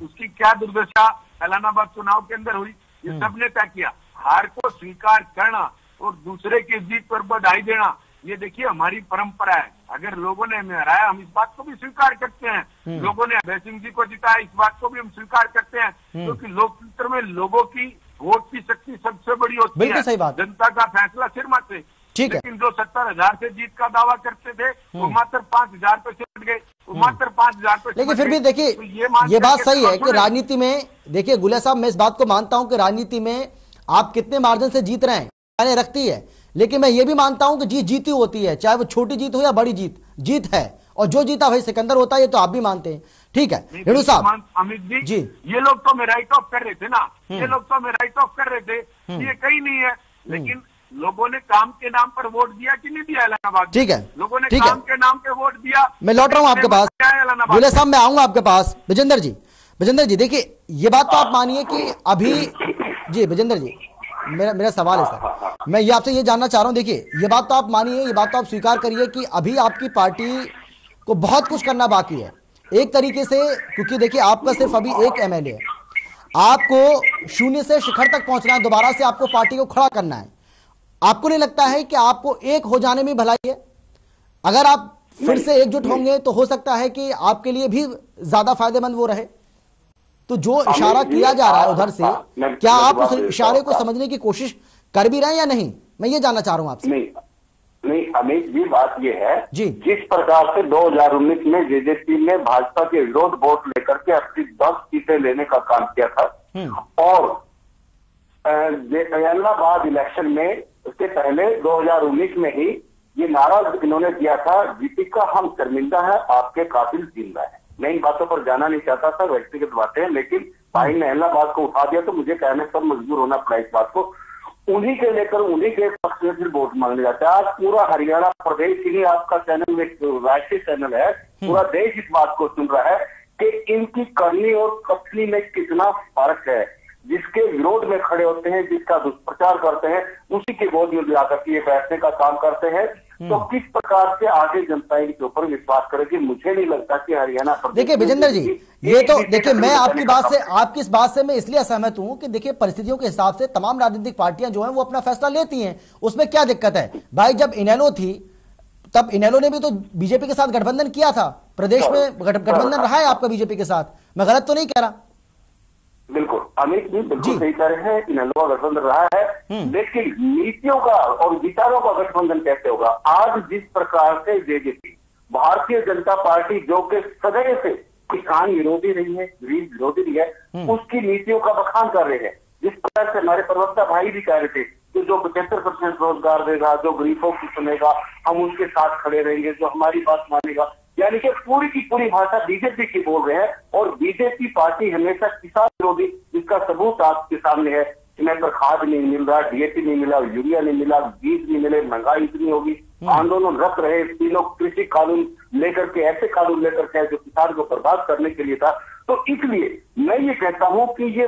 उसकी क्या दुर्दशा ऐलानाबाद चुनाव के अंदर हुई, ये सबने तय किया। हार को स्वीकार करना और दूसरे की जीत पर बधाई देना, ये देखिए हमारी परंपरा है। अगर लोगों ने हमें हराया हम इस बात को भी स्वीकार करते हैं, लोगों ने अभय सिंह जी को जिताया इस बात को भी हम स्वीकार करते हैं, क्योंकि लोकतंत्र में लोगों की वोट की शक्ति सबसे बड़ी होती है। सही बात। जनता का फैसला सिर माथे। ठीक है। लेकिन जो 70,000 से जीत का दावा करते थे वो मात्र 5,000 पे सिमट गए, वो मात्र 5,000 पे। लेकिन फिर भी देखिए तो ये बात सही है कि राजनीति में, देखिए गुलेर साहब, मैं इस बात को मानता हूं कि राजनीति में आप कितने मार्जिन से जीत रहे हैं मायने रखती है, लेकिन मैं ये भी मानता हूं कि जीत जीती होती है, चाहे वो छोटी जीत हो या बड़ी जीत, जीत है, और जो जीता भाई सिकंदर होता है, ये तो आप भी मानते हैं। ठीक है रेणु साहब। अमित जी, ये लोग तो मैं राइट ऑफ कर रहे थे ना, ये लोग तो मैं राइट ऑफ कर रहे थे, ये कहीं नहीं है, लेकिन लोगों ने काम के नाम पर वोट दिया कि नहीं दिया इलाहाबाद? ठीक है, लोगों ने काम के नाम पे वोट दिया। मैं लौट रहा हूं आपके पास, गुलेर साहब मैं आऊंगा आपके पास। विजेंद्र जी देखिए ये बात तो आप मानिए कि अभी जी विजेंद्र जी मेरा सवाल है सर, मैं ये आपसे ये जानना चाह रहा हूं, देखिए ये बात तो आप मानिए, ये बात तो आप स्वीकार करिए कि अभी आपकी पार्टी को बहुत कुछ करना बाकी है एक तरीके से, क्योंकि देखिए आपका सिर्फ अभी एक एमएलए है, आपको शून्य से शिखर तक पहुंचना है, दोबारा से आपको पार्टी को खड़ा करना है। आपको नहीं लगता है कि आपको एक हो जाने में भलाई है? अगर आप फिर से एकजुट होंगे तो हो सकता है कि आपके लिए भी ज्यादा फायदेमंद वो रहे। तो जो इशारा किया जा रहा है उधर से, क्या आप उस इशारे को समझने की कोशिश कर भी रहे हैं या नहीं? मैं ये जानना चाह रहा हूं आपसे। नहीं अमित जी, बात ये है जी, जिस प्रकार से 2019 में जेजेपी ने भाजपा के विरोध वोट लेकर के अपनी 10 सीटें लेने का काम किया था, और इलाहाबाद इलेक्शन में उसके पहले 2019 में ही ये नारा इन्होंने दिया था, दीपिका हम शर्मिंदा है, आपके कातिल जिंदा है। मैं इन बातों पर जाना नहीं चाहता था, व्यक्तिगत बातें हैं, लेकिन भाई ने इलाहाबाद को उठा दिया तो मुझे कहने पर मजबूर होना पड़ा इस बात को। उन्हीं के लेकर उन्हीं के पक्ष में फिर वोट मांगने जाता है। आज पूरा हरियाणा प्रदेश, ही आपका चैनल एक राष्ट्रीय चैनल है, पूरा देश इस बात को सुन रहा है कि इनकी करनी और कथनी में कितना फर्क है। जिसके विरोध में खड़े होते हैं, जिसका दुष्प्रचार करते हैं, उसी के गोद में जाकर के ये बैठने का काम करते हैं। तो किस प्रकार से आगे जनता इनके ऊपर विश्वास करेगी? मुझे नहीं लगता कि हरियाणा प्रदेश। देखिए विजेंद्र जी, ये तो देखिए मैं आपकी इस बात से मैं इसलिए असहमत हूं कि देखिए परिस्थितियों के हिसाब से तमाम राजनीतिक पार्टियां जो हैं वो अपना फैसला लेती हैं, उसमें क्या दिक्कत है भाई? जब इनेलो थी तब इनेलो ने भी तो बीजेपी के साथ गठबंधन किया था, प्रदेश में गठबंधन रहा है आपका बीजेपी के साथ, मैं गलत तो नहीं कह रहा? बिल्कुल अमित जी, बिल्कुल सही कह रहे हैं, इनेलो गठबंधन रहा है, लेकिन नीतियों का और विचारों का गठबंधन कैसे होगा? आज जिस प्रकार से जेजेपी, भारतीय जनता पार्टी, जो कि सदैव से किसान विरोधी रही है, गरीब विरोधी रही है, उसकी नीतियों का बखान कर रहे हैं। जिस प्रकार से हमारे प्रवक्ता भाई भी कह रहे थे कि जो 75% रोजगार देगा, जो गरीबों की सुनेगा, हम उसके साथ खड़े रहेंगे, जो हमारी बात मानेगा, यानी कि पूरी की पूरी भाषा बीजेपी की बोल रहे हैं। और बीजेपी पार्टी हमेशा किसान विरोधी, जिसका सबूत आपके सामने है, समय पर खाद नहीं मिल रहा, डीएपी नहीं मिला, यूरिया नहीं मिला, बीज नहीं मिले, महंगाई इतनी होगी, आंदोलन रत रहे, तीनों कृषि कानून लेकर के, ऐसे कानून लेकर के जो किसान को बर्बाद करने के लिए था। तो इसलिए मैं ये कहता हूं कि ये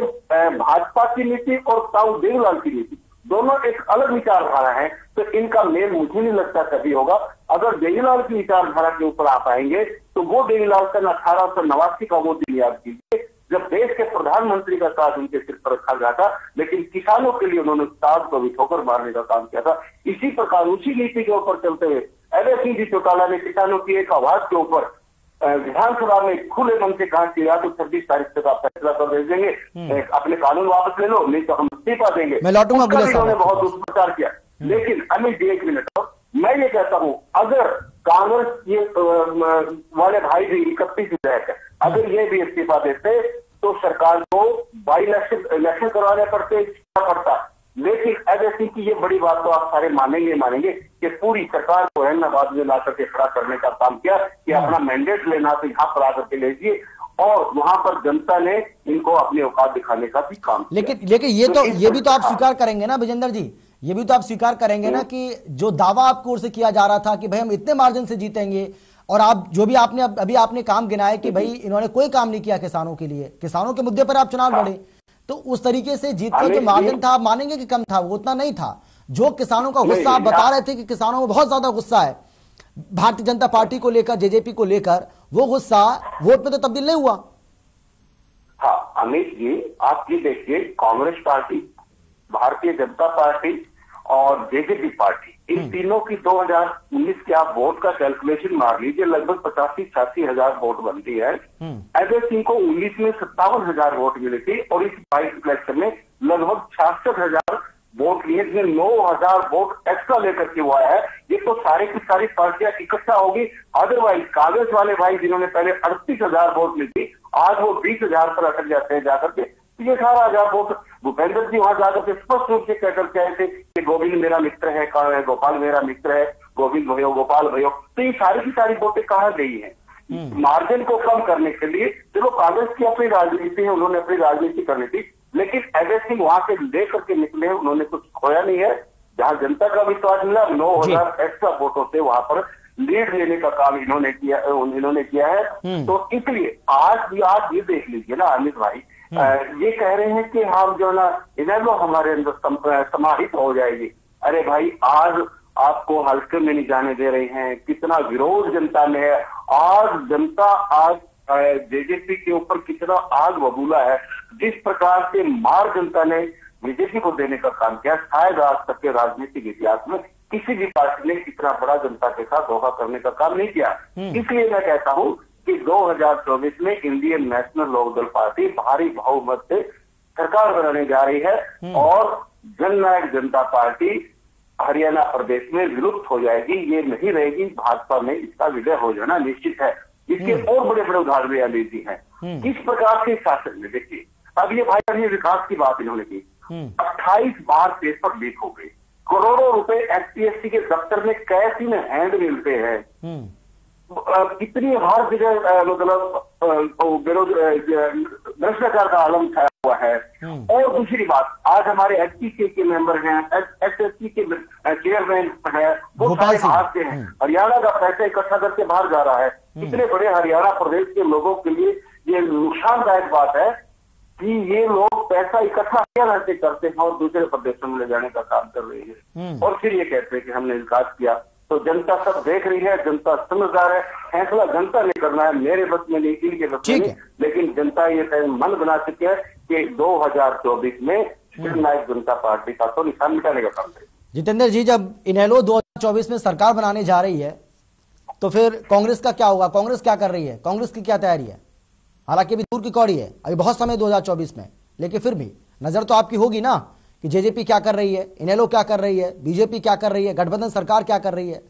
भाजपा की नीति और ताऊ देवीलाल की नीति दोनों एक अलग विचारधारा है, तो इनका मेल मुझे नहीं लगता कभी होगा। अगर देवीलाल की विचारधारा के ऊपर आप आएंगे तो वो देवीलाल सन 1889 का वो दिन याद कीजिए जब देश के प्रधानमंत्री का ताज उनके सिर पर रखा गया था, लेकिन किसानों के लिए उन्होंने ताज को भी ठोकर मारने का काम किया था। इसी प्रकार उसी नीति के ऊपर चलते हुए अजय सिंह जी चौटाला ने किसानों की एक आवाज के ऊपर विधानसभा में खुले मन से कहा कि या तो 26 तारीख तक आप फैसला कर दे देंगे, अपने कानून वापस ले लो, नहीं तो हम इस्तीफा देंगे। मैं लौटूंगा, उन्होंने बहुत दुष्प्रचार किया। लेकिन अमित जी एक मिनट, और मैं ये कहता हूं, अगर कांग्रेस ये वाले भाई भी 31 विधायक है, अगर ये भी इस्तीफा देते तो सरकार को बाई इलेक्शन करवाने पड़ता। लेकिन अजय सिंह की ये बड़ी बात तो आप सारे मानेंगे कि पूरी सरकार को इलाहाबाद में ला करके खड़ा करने का काम किया कि अपना मैंडेट लेना तो यहाँ पर आकर के लीजिए, और वहां पर जनता ने इनको अपनी औकात दिखाने का भी काम किया। लेकिन ये भी तो आप स्वीकार करेंगे ना विजेंद्र जी, ये भी तो आप स्वीकार करेंगे ना कि जो दावा आपकी ओर से किया जा रहा था कि भाई हम इतने मार्जिन से जीतेंगे, और आप जो भी आपने काम गिनाए कि भाई इन्होंने कोई काम नहीं किया किसानों के लिए, किसानों के मुद्दे पर आप चुनाव लड़े, तो उस तरीके से जीत का जो मार्जिन था आप मानेंगे कि कम था? वो उतना नहीं था। जो किसानों का गुस्सा आप बता रहे थे कि किसानों में बहुत ज्यादा गुस्सा है भारतीय जनता पार्टी को लेकर, जेजेपी को लेकर, वो गुस्सा वोट में तो तब्दील नहीं हुआ। हाँ अमित जी, आप ये देखिए, कांग्रेस पार्टी, भारतीय जनता पार्टी और जेजेपी पार्टी, इन तीनों की 2019 के आप वोट का कैलकुलेशन मार लीजिए, लगभग 85-86 हजार वोट बनती है। अजय सिंह को 19 में 57,000 वोट मिले थे, और इस 22 इलेक्शन में लगभग 66,000 वोट लिए, 9,000 वोट एक्स्ट्रा लेकर के वो आया है। ये तो सारी की सारी पार्टियां इकट्ठा होगी। अदरवाइज कांग्रेस वाले भाई जिन्होंने पहले 38,000 वोट ली थी, आज वो 20,000 पर अटक जाते हैं जाकर के। ये 18,000 वोट भूपेंद्र जी वहां जाकर के स्पष्ट रूप से कहकर के आए थे कि गोविंद मेरा मित्र है, गोपाल मेरा मित्र है, गोविंद भयो, गोपाल भयो। तो ये सारी की सारी वोटें कहाँ गई है? मार्जिन को कम करने के लिए चलो कांग्रेस की अपनी राजनीति है, उन्होंने अपनी राजनीति करनी थी, लेकिन अजय सिंह वहां से लेकर के निकले, उन्होंने कुछ खोया नहीं है। जहां जनता का विश्वास मिला, 9,000 एक्स्ट्रा वोटों से वहां पर लीड लेने का काम इन्होंने किया है। तो इसलिए आज ये देख लीजिए ना अमित भाई, ये कह रहे हैं कि हम जो ना इनेलो हमारे अंदर समाहित हो जाएगी। अरे भाई, आज आपको हल्के में नहीं जाने दे रहे हैं। कितना विरोध जनता में है। आज जनता जेजेपी के ऊपर कितना आग बबूला है। जिस प्रकार से मार जनता ने बीजेपी को देने का काम किया, शायद आज तक के राजनीतिक इतिहास में किसी भी पार्टी ने इतना बड़ा जनता के साथ धोखा करने का काम नहीं किया। इसलिए मैं कहता हूं कि 2024 में इंडियन नेशनल लोकदल पार्टी भारी बहुमत से सरकार बनाने जा रही है और जननायक जनता पार्टी हरियाणा प्रदेश में विलुप्त हो जाएगी। ये नहीं रहेगी। भाजपा में इसका विलय हो जाना निश्चित है। इसके और बड़े बड़े उदाहरण अमित जी हैं। किस प्रकार के शासन में देखिए, अब ये भाई विकास की बात इन्होंने की, 28 बार पेपर लीक हो गए, करोड़ों रुपए एसपीएससी के दफ्तर में कैश इन हैंड मिलते हैं। कितनी हर जगह मतलब भ्रष्टाचार का आलम छाया हुआ है। और दूसरी बात, आज हमारे एचपीके के मेंबर हैं, एसएससी के चेयरमैन है, वो सारे बाहर से हैं। हरियाणा का पैसा इकट्ठा करके बाहर जा रहा है। इतने बड़े हरियाणा प्रदेश के लोगों के लिए ये नुकसानदायक बात है कि ये लोग पैसा इकट्ठा हरियाणा से करते हैं और दूसरे प्रदेशों में ले जाने का काम कर रही है, और फिर ये कहते हैं कि हमने विकास किया। तो जनता सब देख रही है, जनता समझदार है। फैसला जनता ने करना है, मेरे बस में नहीं, इनके बस में नहीं। लेकिन जनता ये मन बना चुकी है कि 2024 में जननायक जनता पार्टी का तो निशान मिटाने का काम है। जितेंद्र जी, जब इनेलो 2024 में सरकार बनाने जा रही है तो फिर कांग्रेस का क्या होगा? कांग्रेस क्या कर रही है? कांग्रेस की क्या तैयारी है? हालांकि अभी दूर की कौड़ी है, अभी बहुत समय 2024 में, लेकिन फिर भी नजर तो आपकी होगी ना कि जेजेपी क्या कर रही है, इनेलो क्या कर रही है, बीजेपी क्या कर रही है, गठबंधन सरकार क्या कर रही है।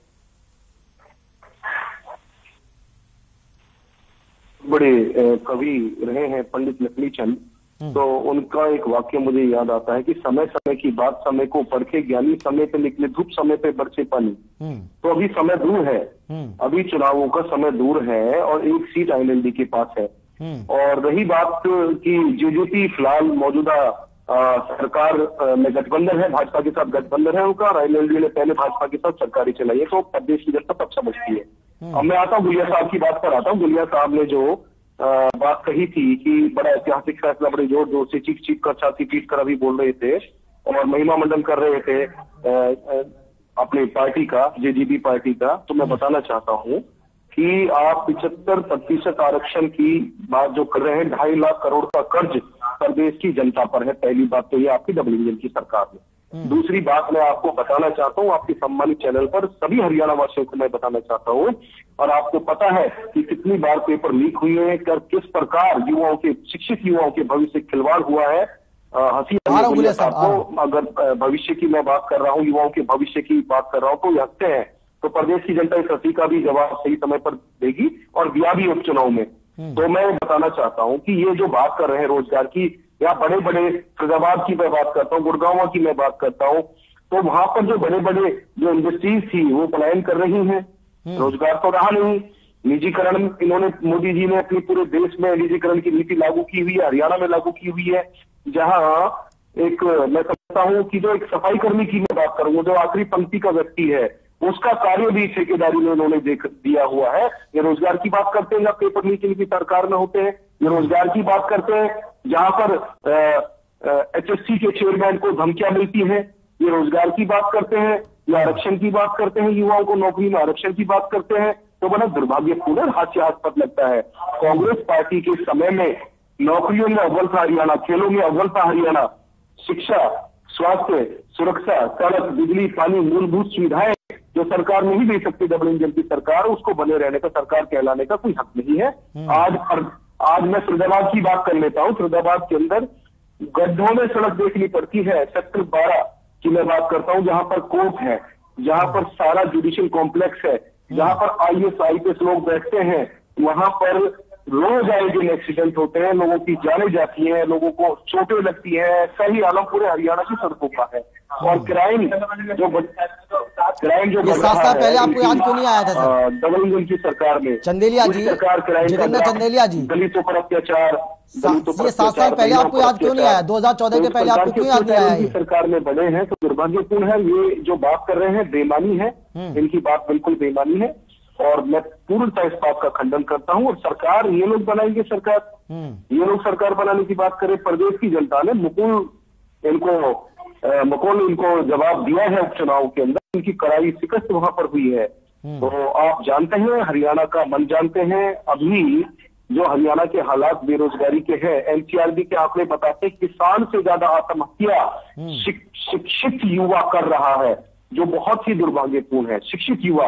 बड़े कवि रहे हैं पंडित नकली चंद, तो उनका एक वाक्य मुझे याद आता है कि समय समय की बात समय को परखे ज्ञानी, समय पे निकले धूप समय पे बरसे पानी। तो अभी समय दूर है, अभी चुनावों का समय दूर है और एक सीट आईएनएलडी के पास है। और रही बात की जेजेपी फिलहाल मौजूदा सरकार में गठबंधन है, भाजपा के साथ गठबंधन है उनका, आईएनएलडी ने पहले भाजपा के साथ सरकारी चलाई है, तो प्रदेश की जनता तब समझती है। अब मैं आता हूँ गुलिया साहब की बात पर आता हूँ। गुलिया साहब ने जो बात कही थी कि बड़ा ऐतिहासिक फैसला बड़े जोर जोर से चीख कर छाती पीट कर अभी बोल रहे थे और महिमा मंडन कर रहे थे अपनी पार्टी का, जेजेपी पार्टी का, तो मैं बताना चाहता हूँ कि आप 75% आरक्षण की बात जो कर रहे हैं, 2.5 लाख करोड़ का कर्ज प्रदेश की जनता पर है। पहली बात तो ये आपकी डबल इंजन की सरकार में। दूसरी बात मैं आपको बताना चाहता हूँ, आपके सम्मानित चैनल पर सभी हरियाणा वासियों को मैं बताना चाहता हूँ, और आपको पता है कि कितनी बार पेपर लीक हुए हैं, किस प्रकार युवाओं के, शिक्षित युवाओं के भविष्य खिलवाड़ हुआ है। हंसी आपको, अगर भविष्य की मैं बात कर रहा हूँ, युवाओं के भविष्य की बात कर रहा हूँ, तो ये हंसते हैं। तो प्रदेश की जनता इस हंसी का भी जवाब सही समय पर देगी और दिया भी उपचुनाव में। तो मैं बताना चाहता हूँ कि ये जो बात कर रहे हैं रोजगार की, या बड़े बड़े फरीदाबाद की मैं बात करता हूँ, गुड़गांव की मैं बात करता हूँ, तो वहां पर जो बड़े बड़े जो इंडस्ट्रीज थी वो पलायन कर रही हैं, रोजगार तो रहा नहीं। निजीकरण इन्होंने, मोदी जी ने अपनी पूरे देश में निजीकरण की नीति लागू की हुई है, हरियाणा में लागू की हुई है, जहां एक मैं समझता हूँ कि जो एक सफाई कर्मी की मैं बात करूंगा, जो आखिरी पंक्ति का व्यक्ति है, उसका कार्य भी ठेकेदारी में उन्होंने देख दिया हुआ है। ये रोजगार की बात करते हैं, पेपर लीक इनकी सरकार में होते हैं। ये रोजगार की बात करते हैं जहां पर एचएससी के चेयरमैन को धमकियां मिलती हैं। ये रोजगार की बात करते हैं, या आरक्षण की बात करते हैं, युवाओं को नौकरी में आरक्षण की बात करते हैं। तो बड़ा दुर्भाग्यपूर्ण और हास्यास्पद लगता है। कांग्रेस पार्टी के समय में नौकरियों में अव्वल था हरियाणा, खेलों में अव्वल था हरियाणा, शिक्षा, स्वास्थ्य, सुरक्षा, सड़क, बिजली, पानी, मूलभूत सुविधाएं जो सरकार नहीं दे सकती, डबल इंजन की सरकार, उसको बने रहने का, सरकार कहलाने का कोई हक नहीं है। आज मैं फरीदाबाद की बात कर लेता हूँ। फरीदाबाद के अंदर गड्ढों में सड़क देखनी पड़ती है। सेक्टर 12 की मैं बात करता हूं, जहां पर कोर्ट है, जहां पर सारा जुडिशियल कॉम्प्लेक्स है, जहां पर IAS IPS लोग बैठते हैं, वहां पर रोज आए दिन एक्सीडेंट होते हैं, लोगों की जानें जाती हैं, लोगों को चोटें लगती हैं। सही आलम पूरे हरियाणा की सड़कों का है। और क्राइम जो पहले आपको याद क्यों नहीं आया था सर? डबल इंजन की सरकार में चंदेलिया जी, सरकार जितेंद्र चंदेलिया जी, दलितों पर अत्याचार, ये 7 साल पहले आपको याद क्यों नहीं आया? 2014 के पहले आपको क्यों याद नहीं आया? सरकार में बने हैं तो दुर्भाग्यपूर्ण है। ये जो बात कर रहे हैं बेईमानी है, इनकी बात बिल्कुल बेईमानी है और मैं पूर्णतः इस बात का खंडन करता हूं। और सरकार ये लोग बनाएंगे सरकार, ये लोग सरकार बनाने की बात करें। प्रदेश की जनता ने मुकुल इनको जवाब दिया है उपचुनाव के अंदर, इनकी कड़ाई शिकस्त वहां पर हुई है। तो आप जानते हैं, हरियाणा का मन जानते हैं। अभी जो हरियाणा के हालात बेरोजगारी के हैं, NCRB के आंकड़े बताते हैं किसान से ज्यादा आत्महत्या शिक्षित युवा कर रहा है, जो बहुत ही दुर्भाग्यपूर्ण है। शिक्षित युवा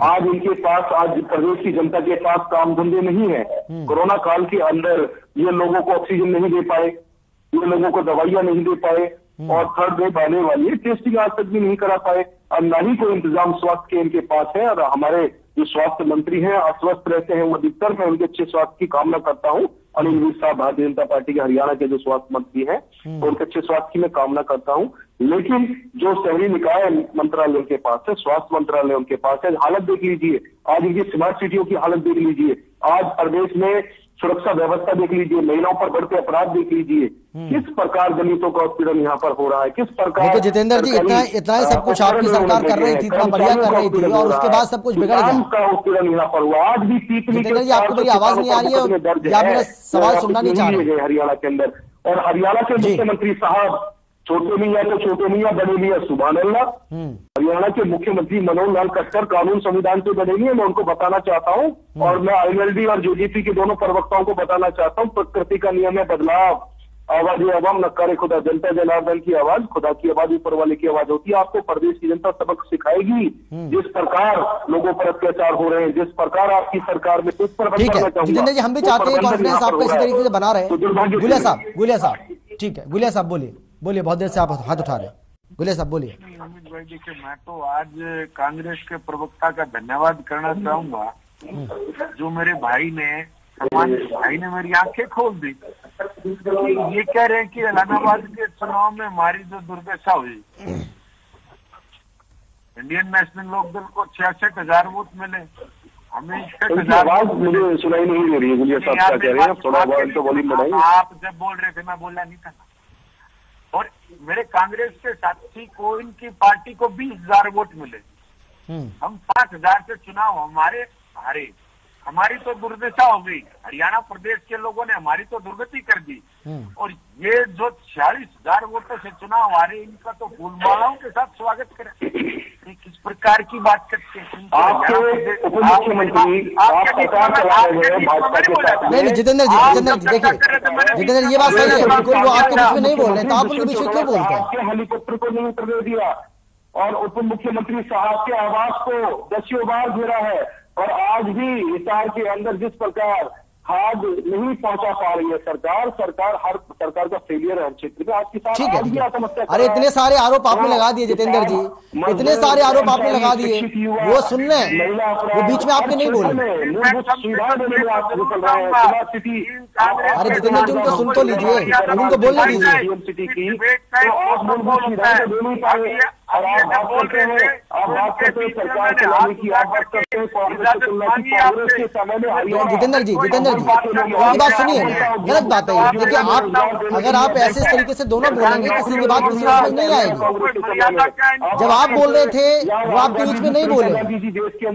आज इनके पास, आज प्रदेश की जनता के पास काम धंधे नहीं है। कोरोना काल के अंदर ये लोगों को ऑक्सीजन नहीं दे पाए, ये लोगों को दवाइयां नहीं दे पाए और थर्ड वेव आने वाली है, टेस्टिंग आज तक भी नहीं करा पाए और न ही कोई इंतजाम स्वास्थ्य के इनके पास है। और हमारे जो स्वास्थ्य मंत्री हैं अस्वस्थ रहते हैं वो अधिकतर। मैं उनके अच्छे स्वास्थ्य की कामना करता हूं। अनिल विज साहब भारतीय जनता पार्टी के हरियाणा के जो स्वास्थ्य मंत्री हैं, उनके अच्छे स्वास्थ्य की मैं कामना करता हूं। लेकिन जो शहरी निकाय मंत्रालय उनके पास है, स्वास्थ्य मंत्रालय उनके पास है, हालत देख लीजिए। आज इनकी स्मार्ट सिटियों की हालत देख लीजिए। आज प्रदेश में सुरक्षा व्यवस्था देख लीजिए, महिलाओं पर बढ़ते अपराध देख लीजिए। किस प्रकार दलितों का उत्पीड़न यहाँ पर हो रहा है, किस प्रकार। देखिए जितेंद्र जी, इतना ही सब कुछ आपकी सरकार कर रही थी, इतना बढ़िया कर रही थी और उसके बाद सब कुछ बिगड़ गया। का उत्पीड़न यहाँ पर हुआ। आज भी जितेंद्र जी, आपको मेरी आवाज नहीं आ रही है या मेरा सवाल सुनना नहीं चाह रहे हरियाणा के अंदर। और हरियाणा के मुख्यमंत्री साहब छोटे मियाँ तो छोटे मियाँ, बड़े मियाँ सुभान अल्लाह। हरियाणा के मुख्यमंत्री मनोहर लाल खट्टर कानून संविधान से बने नहीं है। मैं उनको बताना चाहता हूँ और मैं ILD और JJP के दोनों प्रवक्ताओं को बताना चाहता हूँ, प्रकृति का नियम है बदलाव। आवाज अवाम नक्कारे खुदा, जनता जनार्दन की आवाज, खुदा की आवाज ऊपर वाले की आवाज होती है। आपको प्रदेश की जनता सबक सिखाएगी। जिस प्रकार लोगों पर अत्याचार हो रहे हैं, जिस प्रकार आपकी सरकार में उस पर। ठीक है जितेंद्र जी, हम भी चाहते हैं कॉन्फ्रेंस आपको इसी तरीके से बना रहे हैं। गुलिया साहब, ठीक है गुलिया साहब बोलिए, बहुत देर से आप हाथ उठा रहे हैं। गुलिया साहब बोलिए। अमित भाई देखिए, मैं तो आज कांग्रेस के प्रवक्ता का धन्यवाद करना चाहूंगा, जो मेरे भाई ने मेरी आंखें खोल दी। ये कह रहे हैं कि इलाहाबाद के चुनाव में हमारी जो दुर्दशा हुई, इंडियन नेशनल लोकदल को 66,000 वोट मिले, हमें 60,000। मुझे सुनाई नहीं दे रही है गुलिया साहब, क्या कह रहे हैं? थोड़ा बहुत तो वॉल्यूम बढ़ाइए। आप जब बोल रहे थे मैं बोलना नहीं था। और मेरे कांग्रेस के साथी को, इनकी पार्टी को 20,000 वोट मिले। हम 5,000 से चुनाव हमारे हारे, हमारी तो दुर्दशा हो गई। हरियाणा प्रदेश के लोगों ने हमारी तो दुर्गति कर दी। और ये जो 46,000 वोटों से चुनाव हारे, इनका तो फूलमालाओं के साथ स्वागत करें। किस प्रकार की बात करते हैं? नहीं जितेंद्र जी देखिए, जितेंद्र ये बात सही है, बिल्कुल वो आपके बीच में नहीं बोल रहे, तो आप उनके बीच में क्यों बोलते हैं? आपके हेलीकॉप्टर को नहीं उतरने दिया और उप मुख्यमंत्री साहब के आवास को 10 बार घेरा है। और आज भी हिसार के अंदर जिस प्रकार खाद नहीं पहुंचा पा रही है हर सरकार का फेलियर है हर क्षेत्र में। आज किसान ठीक है, अरे इतने सारे आरोप आपने लगा दिए जितेंद्र जी, इतने सारे आरोप आपने लगा दिए, वो सुन रहे हैं, वो बीच में आपके नहीं बोले। अरे जितेंद्र जी उनको सुन तो लीजिए, उनको बोलने दीजिए। जितेंद्र जी उनकी बात सुनिए, गलत बात है। देखिए आप अगर आप ऐसे तरीके से दोनों बोलेंगे, किसी की बात किसी को समझ नहीं आएगी। जब आप बोल रहे थे वो आपके बीच में नहीं बोले।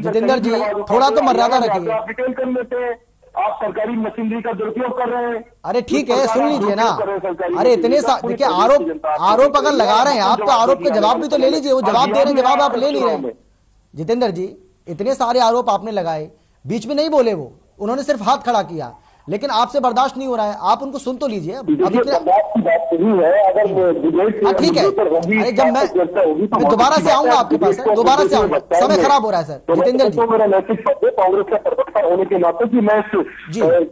जितेंद्र जी थोड़ा तो मर्यादा रखिए। आप सरकारी मशीनरी का दुरुपयोग कर रहे हैं। अरे ठीक है, सुन लीजिए ना। अरे इतने देखिए आरोप अगर लगा रहे हैं आप, तो आरोप का जवाब भी तो ले लीजिए। वो जवाब दे रहे हैं, जवाब आप ले नहीं रहे। जितेंद्र जी इतने सारे आरोप आपने लगाए, बीच में नहीं बोले वो, उन्होंने सिर्फ हाथ खड़ा किया। लेकिन आपसे बर्दाश्त नहीं हो रहा है, आप उनको सुन तो लीजिए। ठीक है, ठीक है, अरे जब मैं दोबारा से आऊंगा आपके पास, दोबारा से आऊंगा, समय खराब हो रहा है सर। जितेंद्र जी, मेरा नैतिक पद है कांग्रेस का प्रवक्ता होने के नाते कि मैं इस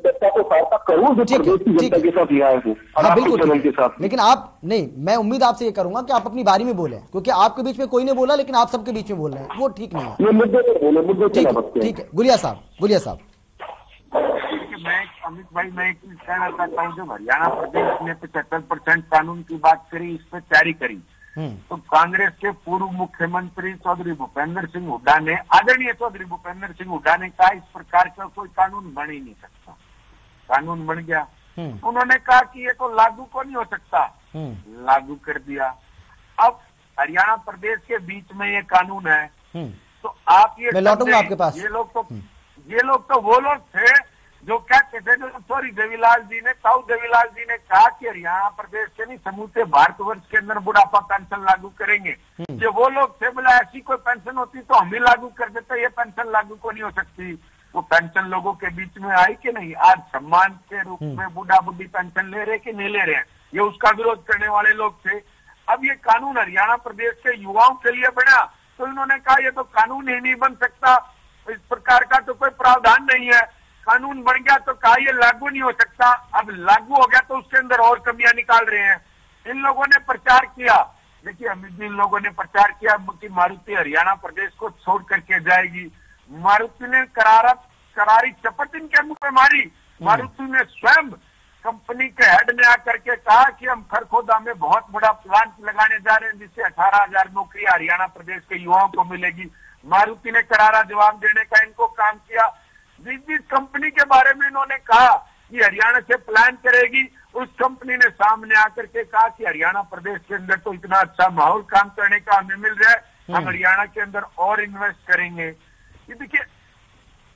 चर्चा को सार्थक करूं जो प्रदेश की जनता के साथ आए हूँ, बिल्कुल के साथ। लेकिन आप नहीं, मैं उम्मीद आपसे ये करूंगा कि आप अपनी बारी में बोले, क्योंकि आपके बीच में कोई नहीं बोला, लेकिन आप सबके बीच में बोल रहे हैं, वो ठीक नहीं है। मुद्दे ठीक है, गुलिया साहब। मैं अमित भाई, मैं एक चीज कहना चाहता हूँ, जब हरियाणा प्रदेश ने 75% कानून की बात करी, इस पर तैयारी करी, तो कांग्रेस के पूर्व मुख्यमंत्री चौधरी भूपेंद्र सिंह हुड्डा ने, आदरणीय चौधरी भूपेंद्र सिंह हुड्डा ने कहा इस प्रकार का कोई कानून बन ही नहीं सकता। कानून बन गया। उन्होंने कहा कि ये तो लागू को नहीं हो सकता, लागू कर दिया। अब हरियाणा प्रदेश के बीच में ये कानून है, तो आप ये, मैं लौटूंगा आपके पास। ये लोग तो वो लोग थे जो कहते थे, सॉरी देवीलाल जी ने, ताऊ देवीलाल जी ने कहा कि हरियाणा प्रदेश के नहीं समूचे भारतवर्ष के अंदर बुढ़ापा पेंशन लागू करेंगे। ये वो लोग थे, बोला ऐसी कोई पेंशन होती तो हम ही लागू कर देते, ये पेंशन लागू को नहीं हो सकती। वो पेंशन लोगों के बीच में आई कि नहीं? आज सम्मान के रूप में बूढ़ा बुढ़ी पेंशन ले रहे कि नहीं ले रहे हैं, ये उसका विरोध करने वाले लोग थे। अब ये कानून हरियाणा प्रदेश के युवाओं के लिए बना, तो इन्होंने कहा ये तो कानून ही नहीं बन सकता, इस प्रकार का तो कोई प्रावधान नहीं है। कानून बन गया तो कहा ये लागू नहीं हो सकता, अब लागू हो गया तो उसके अंदर और कमियां निकाल रहे हैं। इन लोगों ने प्रचार किया, देखिए अमित जी, इन लोगों ने प्रचार किया कि मारुति हरियाणा प्रदेश को छोड़ करके जाएगी। मारुति ने करारी शपथ इनके मुंह पे मारी। मारुति ने स्वयं कंपनी के हेड ने आकर के कहा कि हम खरखोदा में बहुत बड़ा प्लांट लगाने जा रहे हैं, जिससे 18,000 नौकरियां हरियाणा प्रदेश के युवाओं को मिलेगी। मारुति ने करारा जवाब देने का इनको काम किया। जिस कंपनी के बारे में इन्होंने कहा कि हरियाणा से प्लान करेगी, उस कंपनी ने सामने आकर के कहा कि हरियाणा प्रदेश के अंदर तो इतना अच्छा माहौल काम करने का हमें मिल रहा है, हम हरियाणा के अंदर और इन्वेस्ट करेंगे। ये देखिए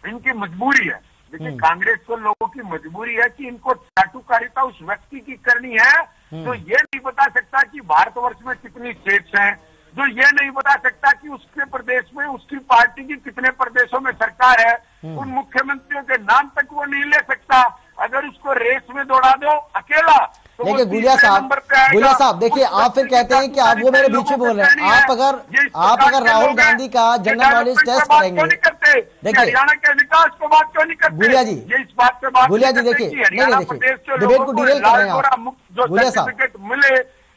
इनकी मजबूरी है, देखिए कांग्रेस को लोगों की मजबूरी है कि इनको चाटुकारिता उस व्यक्ति की करनी है जो ये नहीं बता सकता कि भारतवर्ष में कितनी स्टेट्स हैं, जो ये नहीं बता सकता कि उसके प्रदेश में उसकी पार्टी की कितने प्रदेशों में सरकार है। उन मुख्यमंत्रियों के नाम तक वो नहीं ले सकता। अगर उसको रेस में दौड़ा दो अकेला, तो देखिए गुलिया साहब, देखिए आप फिर कहते हैं कि आप वो मेरे बीच में बोल रहे हैं। आप अगर राहुल गांधी का जनरल नॉलेज टेस्ट करेंगे, देखिए हरियाणा के विकास को बात क्यों नहीं करते गुलिया जी, ये इस बात पे बात गुलिया जी देखिए, नहीं डिबेट को डिरेल कर रहे हैं आप।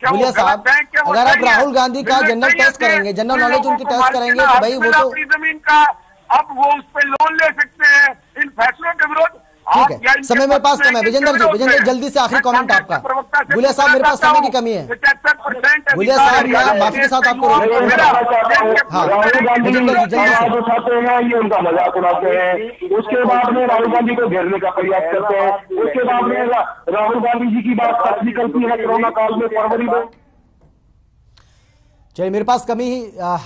गुलिया साहब, अगर आप राहुल गांधी का जनरल टेस्ट करेंगे, जनरल नॉलेज उनकी टेस्ट करेंगे, तो भाई वो तो जमीन का अब वो उस पर लोन ले सकते हैं। इन फैसलों के विरोध, ठीक है, समय मेरे पास कम है। विजेंद्र जी जल्दी से आखिरी कमेंट आपका। गुलिया साहब, मेरे पास समय की कमी है। गुलिया साहब, मैं माफी के साथ आपको राहुल गांधी जल्दी उठाते हैं, ये उनका मजाक उड़ाते हैं। उसके बाद में राहुल गांधी को घेरने का प्रयास करते हैं। उसके बाद में राहुल गांधी जी की बात सच निकलती है कोरोना काल में फरवरी में। चलिए, मेरे पास कमी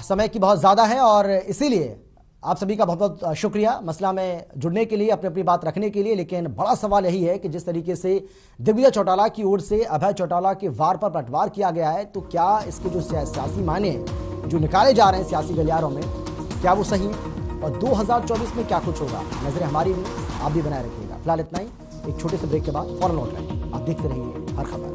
समय की बहुत ज्यादा है और इसीलिए आप सभी का बहुत बहुत शुक्रिया मसला में जुड़ने के लिए, अपनी अपनी बात रखने के लिए। लेकिन बड़ा सवाल यही है कि जिस तरीके से दिग्विजय चौटाला की ओर से अभय चौटाला के वार पर पलटवार किया गया है, तो क्या इसके जो सियासी मायने जो निकाले जा रहे हैं सियासी गलियारों में, क्या वो सही है और 2024 में क्या कुछ होगा? नजरें हमारी भी, आप भी बनाए रखिएगा। फिलहाल इतना ही, एक छोटे से ब्रेक के बाद फौरन लौट आएंगे। आप देखते रहिए हर खबर।